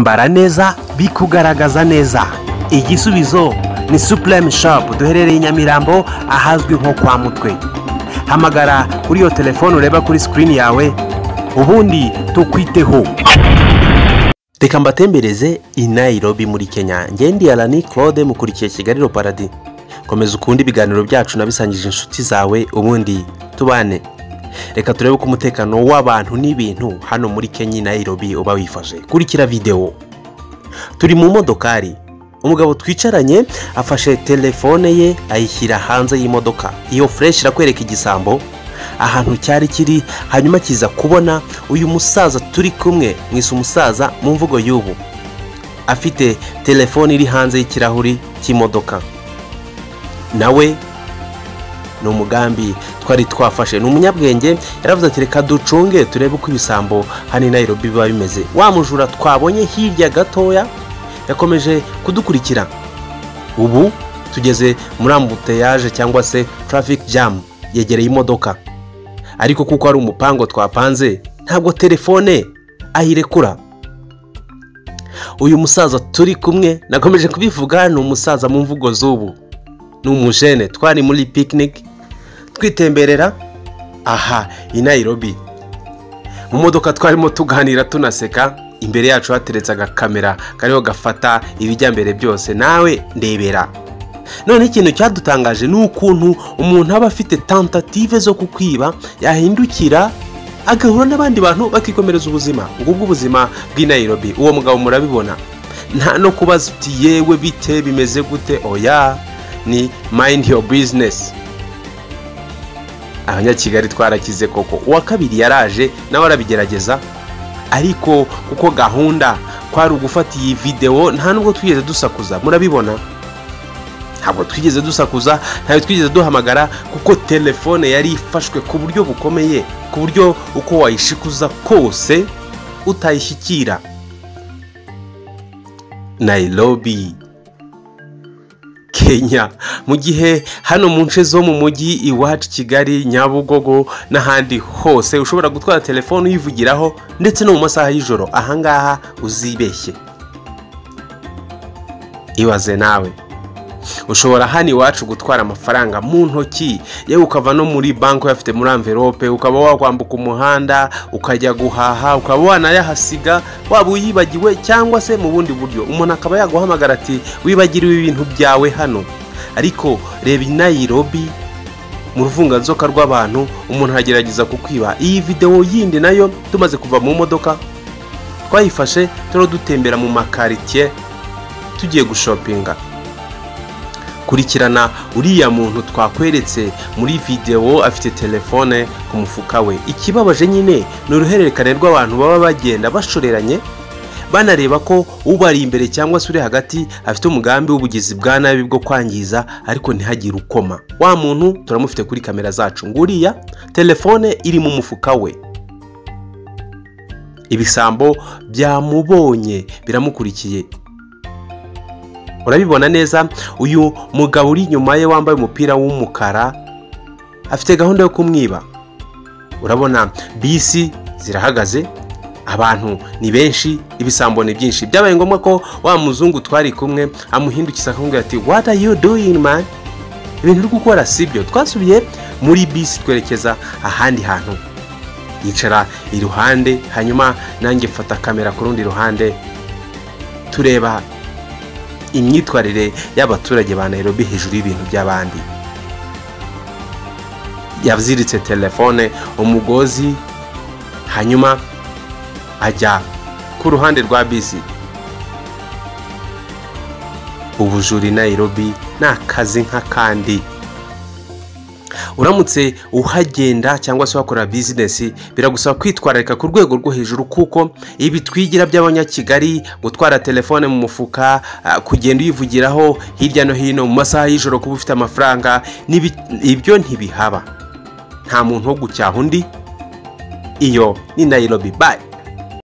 kwambara neza bikugaragaza neza. Igisubizo ni Supreme Shop, duherereye Nyamirambo ahazwi nko kwa Mutwe. Hamagara kuri iyo telefone ureba kuri screen yawe ubundi tukwiteho. Reka mbatembereze i Nairobi muri Kenya. Ngendi Alani Claude mukurikiye Kigali Paradi. Komeza ukundi ibiganiro byacu nabisangije inshuti zawe ubundi tubane. Reka turebe ko umutekano w'abantu n'ibintu hano muri Kenya Nairobi uba wifashe. Kurikira video. Turi mu modokari. Umugabo twicaranye afashe telefone ye ayishyira hanze y'imodoka. Iyo fresh irakwereka igisambo ahantu cyari kiri, hanyuma kiza kubona uyu musaza turi kumwe, mwise umusaza mu mvugo y'ubu, afite telefone iri hanze y'ikirahuri cy'imodoka. Nawe no umugambi twari twafashe, ni umunyabwenge, yaravuze ati reka ducunge turebe uko ibisambo hani Nairobi biba bimeze. Wa mujura twabonye hirya gatoya yakomeje kudukurikira. Ubu tugeze muri ambuteyage cyangwa se traffic jam yegereye imodoka, ariko kuko ari umupango twapanze ntabwo telefone ahirekura. Uyu musaza turi kumwe nakomeje kubivuga, ni umusaza mu mvugo z'ubu, ni umujene. Twari muri picnic twitemberera aha i Nairobi, mu modoka twarimo tuganira tunaseka. Imbere yacu hateretse agakamera kariho gafata ibijyambere byose, nawe ndebera. None ikintu cyadutangaje ni ukuntu umuntu aba afite tentative zo kukwiba yahindukira agahura n'abandi bantu bakikomereza ubuzima. Ngubwo ubuzima bw'i Nairobi. Uwo mugabo murabibona, nta no kubaza uti yewe bite bimeze gute, oya, ni mind your business. Abanyakigali twarakize koko. Uwa kabiri yaraje nawe arabigerageza, ariko kuko gahunda kwari ugufata iyi video nta nubwo twigeze dusakuza. Murabibona, ntabwo twigeze dusakuza, ntayo twigeze duhamagara, kuko telefone yari ifashwe ku buryo bukomeye, ku buryo uko wayishikuza kose utayishyikira. Nairobi, Kenya. Mu gihe hano mu nce zo mu mujyi iwacu Kigali, Nyabugogo n'ahandi hose ushobora gutwara telefone uyivugiraho, ndetse no mu masaha y'ijoro, ahangaha uzibeshye. Ibaze nawe, ushobora hano iwacu gutwara amafaranga mu ntoki, yewe ukava no muri banki uyafite muri envelope, ukaba wakwambuka umuhanda ukajya guhaha, ukaba wanayahasiga waba uyibagiwe cyangwa se mu bundi buryo. Umuntu akaba yaguhamagara ati wibagiriwe ibintu byawe hano. Ariko reba i Nairobi, mu ruvunganzoka rw'abantu, umuntu agerageza kukwiba. Iyi video yindi nayo tumaze kuva mu modoka twayifashe turo dutembera mu makaritier tugiye gushopinga. Kurikirana uriya muntu twakweretse muri video afite telefone ku mufuka we. Ikibabaje nyine ni uruhererekane rw'abantu baba bagenda bashoreranye, banareba ko ubari imbere cyangwa se uri hagati afite umugambi w'ubugizi bwa nabi bwo kwangiza, ariko ntihagire ukoma. Wa muntu turamufite kuri kamera zacu, nguriya telefone iri mu mufuka we. Ibisambo byamubonye biramukurikiye. Urabibona neza, uyu mugabo uri inyuma ye wambaye umupira w'umukara afite gahunda yo kumwiba. Urabona bisi zirahagaze, abantu ni benshi, ibisambo ni byinshi. Byabaye ngombwa ko wa muzungu twari kumwe amuhindukiza akamubwira ati what are you doing man, ibintu uri gukora sibyo. Twasubiye muri bisi twerekeza ahandi hantu, yicara iruhande, hanyuma nanjye mfata kamera ku rundi ruhande, tureba imyitwarire y'abaturage ba Nairobi hejuru y'ibintu by'abandi. Yaziritse telefone umugozi, hanyuma ajya ku ruhande rwa bisi. Ubujura i Nairobi ni akazi nkakandi. Uramutse uhagenda cyangwa se wakora business, biragusaba kwitwararika ku rwego rwo hejuru, kuko ibi twigira by'abanyakigali, gutwara telefone mu mufuka, kugenda uyivugiraho hirya no hino mu masaha y'ijoro kuba ufite amafaranga, ibyo ntibihaba. Nta muntu wo gucyaha undi. Iyo ni Nairobi. Bye.